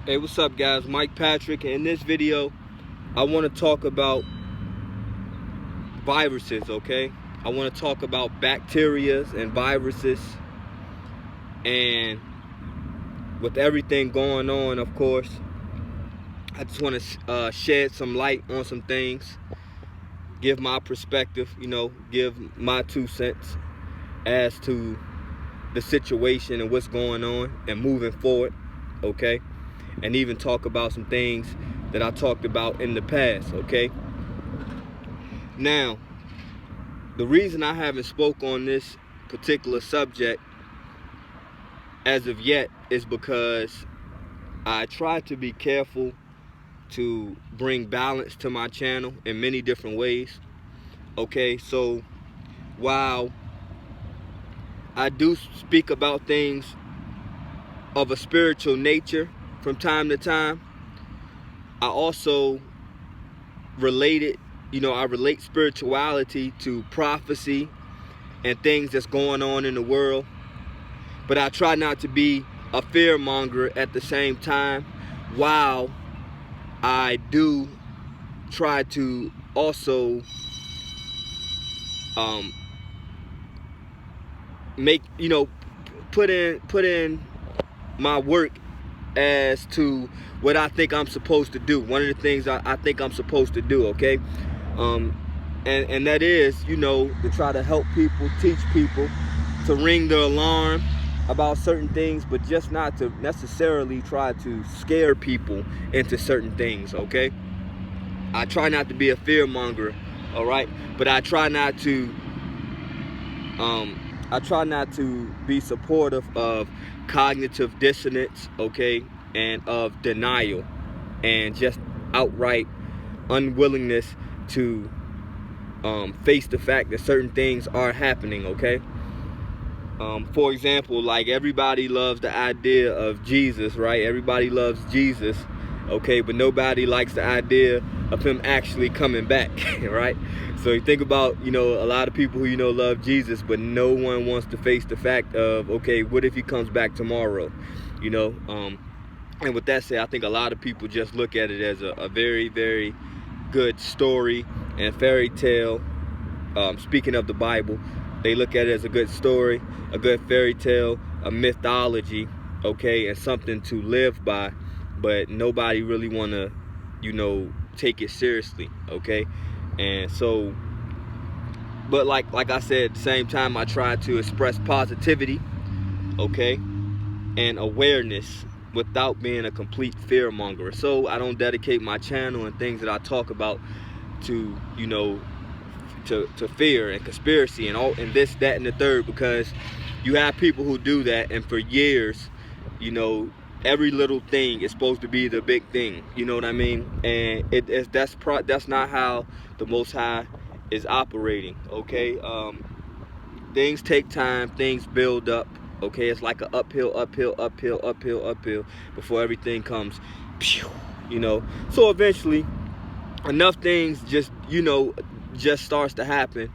Hey, what's up, guys? Mike Patrick. In this video, I want to talk about viruses, okay? I want to talk about bacteria and viruses, and with everything going on, of course, I just want to shed some light on some things, give my perspective, give my 2 cents as to the situation and what's going on and moving forward, okay? And even talk about some things that I talked about in the past, okay? Now, the reason I haven't spoke on this particular subject as of yet is because I try to be careful to bring balance to my channel in many different ways. Okay, so while I do speak about things of a spiritual nature from time to time, I also relate it, I relate spirituality to prophecy and things that's going on in the world. But I try not to be a fear monger at the same time, while I do try to also make, put in my work as to what I think I'm supposed to do. One of the things I think I'm supposed to do, okay? And that is, to try to help people, teach people, to ring the alarm about certain things, but just not to necessarily try to scare people into certain things, okay? I try not to be a fear monger, all right? But I try not to be supportive of cognitive dissonance, okay, and of denial, and just outright unwillingness to face the fact that certain things are happening, okay? For example, like, everybody loves the idea of Jesus, right? Everybody loves Jesus, okay, but nobody likes the idea of him actually coming back, right? So you think about, a lot of people who, love Jesus, but no one wants to face the fact of, okay, what if he comes back tomorrow, and with that said, I think a lot of people just look at it as a very, very good story and fairy tale. Speaking of the Bible, they look at it as a good story, a good fairy tale, a mythology, okay, and something to live by, but nobody really want to, take it seriously, okay? And so, but like I said, at the same time, I try to express positivity, okay, and awareness without being a complete fear monger. So I don't dedicate my channel and things that I talk about to, to fear and conspiracy and all and this, that, and the third, because you have people who do that, and for years, every little thing is supposed to be the big thing. You know what I mean? And that's not how the Most High is operating. Okay, things take time, things build up. Okay, it's like an uphill before everything comes. So eventually, enough things just starts to happen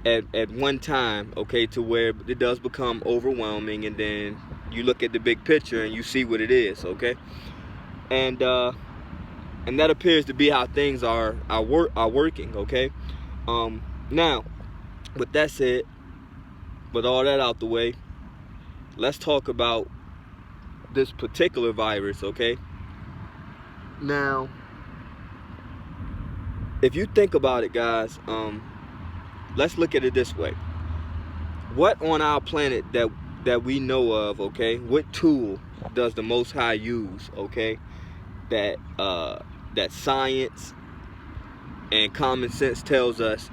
at one time, okay, to where it does become overwhelming, and then you look at the big picture and you see what it is, okay? And that appears to be how things are working, okay? Now, with that said, with all that out the way, let's talk about this particular virus, okay? Now, if you think about it, guys, let's look at it this way. What on our planet that we know of, okay, what tool does the Most High use, okay, that science and common sense tells us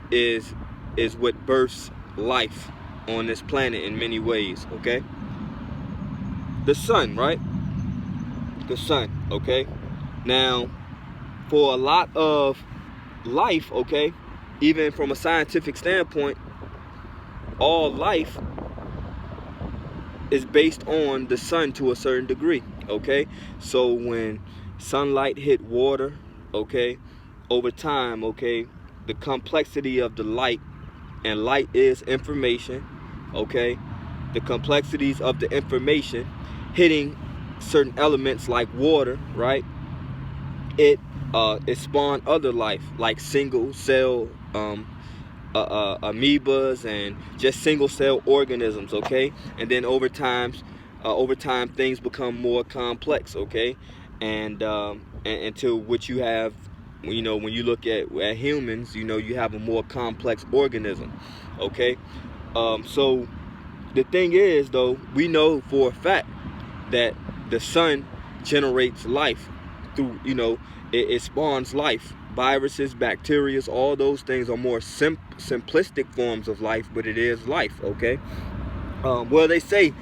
is what births life on this planet in many ways, okay? The sun, right? The sun, okay? Now, for a lot of life, okay, even from a scientific standpoint, all life is based on the sun to a certain degree, okay? So when sunlight hit water, okay, over time, okay, the complexity of the light, and light is information, okay, the complexities of the information hitting certain elements like water, right, it spawned other life like single cell amoebas and just single cell organisms, okay? And then over time things become more complex, okay? And until what you have, you know, when you look at humans, you know, you have a more complex organism, okay? So the thing is, though, we know for a fact that the sun generates life through, you know, it spawns life. Viruses, bacteria, all those things are more simplistic forms of life, but it is life, okay? Well, they say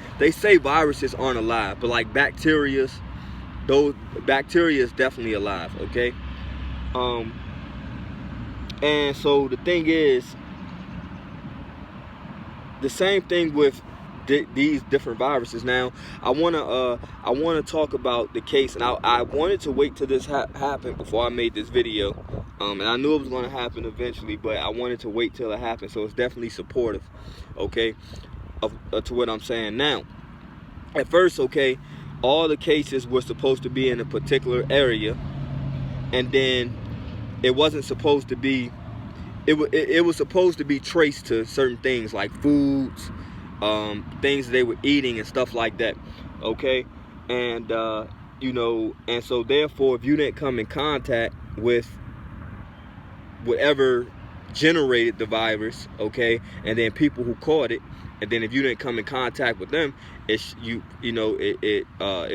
viruses aren't alive, but like bacteria, those bacteria is definitely alive, okay? And so the thing is, the same thing with these different viruses. Now, I wanna talk about the case, and I wanted to wait till this happened before I made this video, and I knew it was gonna happen eventually, but I wanted to wait till it happened. So it's definitely supportive, okay, to what I'm saying now. At first, okay, all the cases were supposed to be in a particular area, and then it wasn't supposed to be. It was supposed to be traced to certain things like foods, things they were eating and stuff like that, okay? And you know, and so therefore, if you didn't come in contact with whatever generated the virus, okay, and then people who caught it, and then if you didn't come in contact with them, it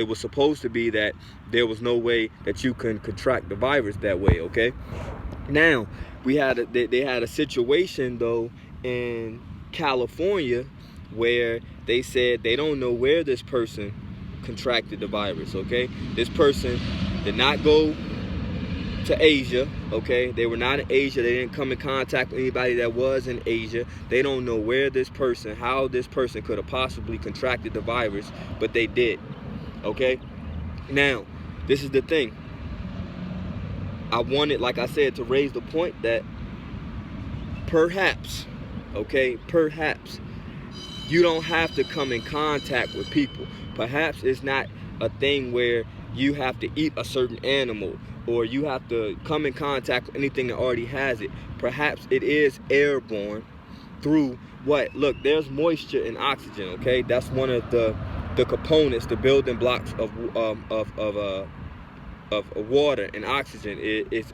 was supposed to be that there was no way that you can contract the virus that way, okay? Now, they had a situation though in California where they said they don't know where this person contracted the virus, okay? This person did not go to Asia, okay? They were not in Asia. They didn't come in contact with anybody that was in Asia. They don't know how this person could have possibly contracted the virus, but they did, okay? Now, this is the thing. I wanted, like I said, to raise the point that perhaps, okay, perhaps you don't have to come in contact with people. Perhaps it's not a thing where you have to eat a certain animal or you have to come in contact with anything that already has it. Perhaps it is airborne through what? Look, there's moisture and oxygen, okay? That's one of the components, the building blocks of water and oxygen is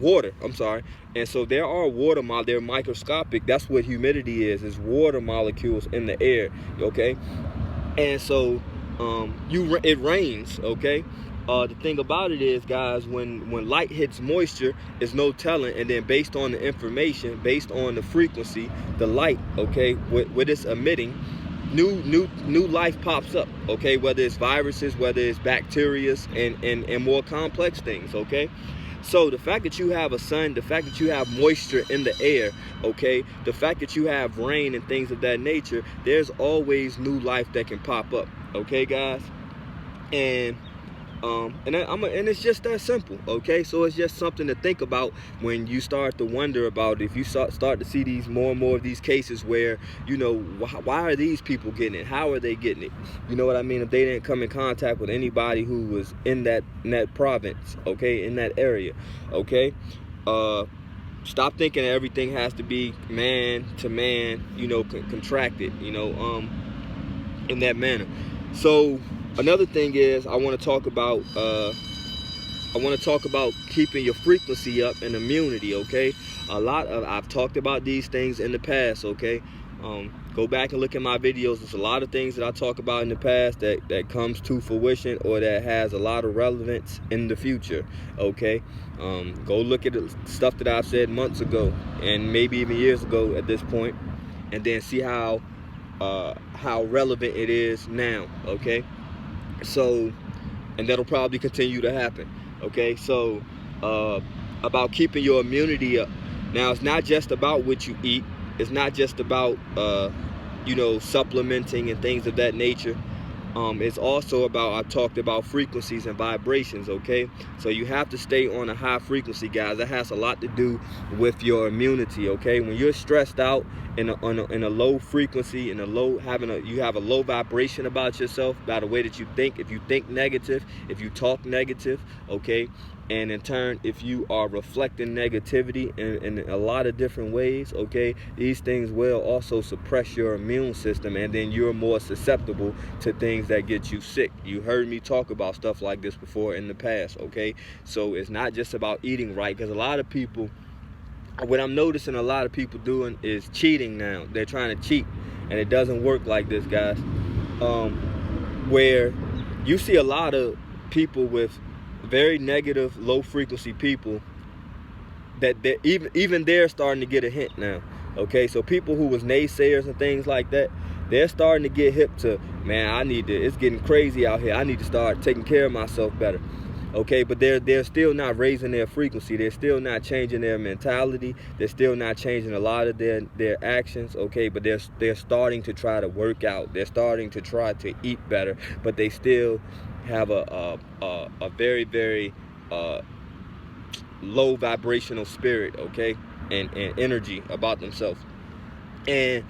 water. I'm sorry. And so there are water molecules. They're microscopic. That's what humidity is water molecules in the air, okay? And so it rains, okay? The thing about it is, guys, when light hits moisture, there's no telling, and then based on the information, based on the frequency, the light, okay, what it's emitting, new life pops up, okay? Whether it's viruses, whether it's bacteria, and more complex things, okay? So the fact that you have a sun, the fact that you have moisture in the air, okay, the fact that you have rain and things of that nature, there's always new life that can pop up, okay, guys? And it's just that simple, okay? So it's just something to think about when you start to wonder about, if you start to see these more and more of these cases where, you know, why are these people getting it? How are they getting it? You know what I mean? If they didn't come in contact with anybody who was in that province, okay, in that area, okay? Stop thinking that everything has to be man to man, you know, contracted, you know, in that manner. So another thing is I want to talk about keeping your frequency up and immunity, okay? I've talked about these things in the past, okay? Go back and look at my videos. There's a lot of things that I talk about in the past that comes to fruition or that has a lot of relevance in the future, okay? Go look at the stuff that I've said months ago and maybe even years ago at this point, and then see how relevant it is now, okay? So, and that'll probably continue to happen, okay? So about keeping your immunity up. Now, it's not just about what you eat. It's not just about you know, supplementing and things of that nature. it's also about, I talked about frequencies and vibrations, okay? So you have to stay on a high frequency, guys. That has a lot to do with your immunity, okay? When you're stressed out in a low frequency, in a low, you have a low vibration about yourself, by the way that you think. If you think negative, if you talk negative, okay? And in turn, if you are reflecting negativity in a lot of different ways, okay, these things will also suppress your immune system, and then you're more susceptible to things that get you sick. You heard me talk about stuff like this before in the past, okay? So it's not just about eating right, because a lot of people, what I'm noticing a lot of people doing is cheating now. They're trying to cheat, and it doesn't work like this, guys. Where you see a lot of people with very negative, low frequency people, that even they're starting to get a hint now, okay? So people who was naysayers and things like that, they're starting to get hip to, man, it's getting crazy out here, I need to start taking care of myself better, okay? But they're still not raising their frequency. They're still not changing their mentality. They're still not changing a lot of their actions, okay? But they're starting to try to work out. They're starting to try to eat better, but they still have a very, very low vibrational spirit, okay, and energy about themselves. And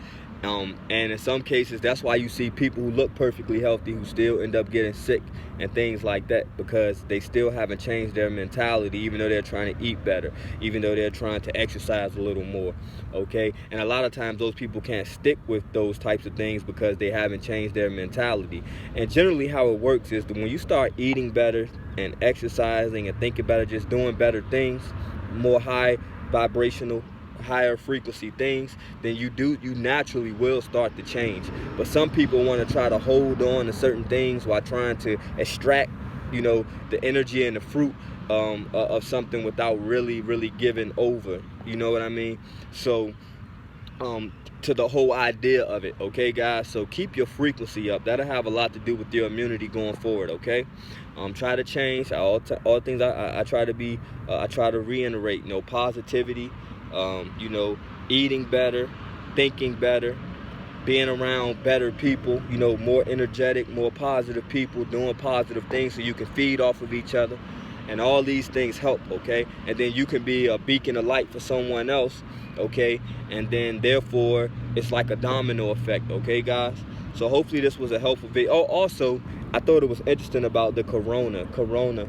in some cases, that's why you see people who look perfectly healthy who still end up getting sick and things like that, because they still haven't changed their mentality, even though they're trying to eat better, even though they're trying to exercise a little more, okay? And a lot of times those people can't stick with those types of things because they haven't changed their mentality. And generally how it works is that when you start eating better and exercising and thinking better, just doing better things, more high vibrational, higher frequency things, then you naturally will start to change. But some people want to try to hold on to certain things while trying to extract, the energy and the fruit of something without really giving over, you know what I mean? So to the whole idea of it, okay, guys? So keep your frequency up. That'll have a lot to do with your immunity going forward, okay? Try to change all things. I try to be, I try to reiterate, positivity, eating better, thinking better, being around better people, more energetic, more positive people, doing positive things so you can feed off of each other. And all these things help, okay? And then you can be a beacon of light for someone else, okay? And then therefore, it's like a domino effect, okay, guys? So hopefully this was a helpful video. Oh, also, I thought it was interesting about the corona,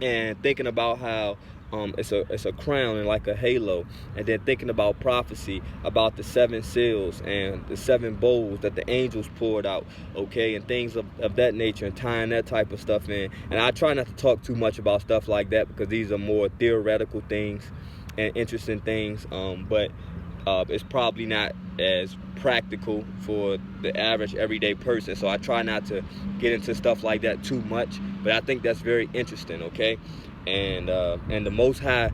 and thinking about how it's a crown and like a halo, and then thinking about prophecy about the 7 seals and the 7 bowls that the angels poured out, okay, and things of that nature, and tying that type of stuff in. And I try not to talk too much about stuff like that because these are more theoretical things and interesting things, but it's probably not as practical for the average everyday person, so I try not to get into stuff like that too much, but I think that's very interesting, okay? And the Most High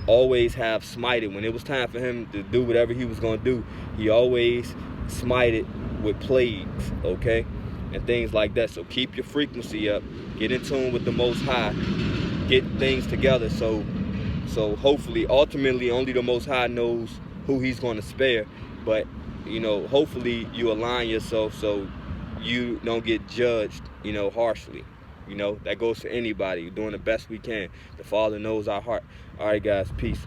always have smited. When it was time for him to do whatever he was going to do, he always smited with plagues, okay, and things like that. So keep your frequency up, get in tune with the Most High, get things together, so hopefully, ultimately, only the Most High knows who he's going to spare, but hopefully you align yourself so you don't get judged, harshly. That goes for anybody. We're doing the best we can. The Father knows our heart. All right, guys, peace.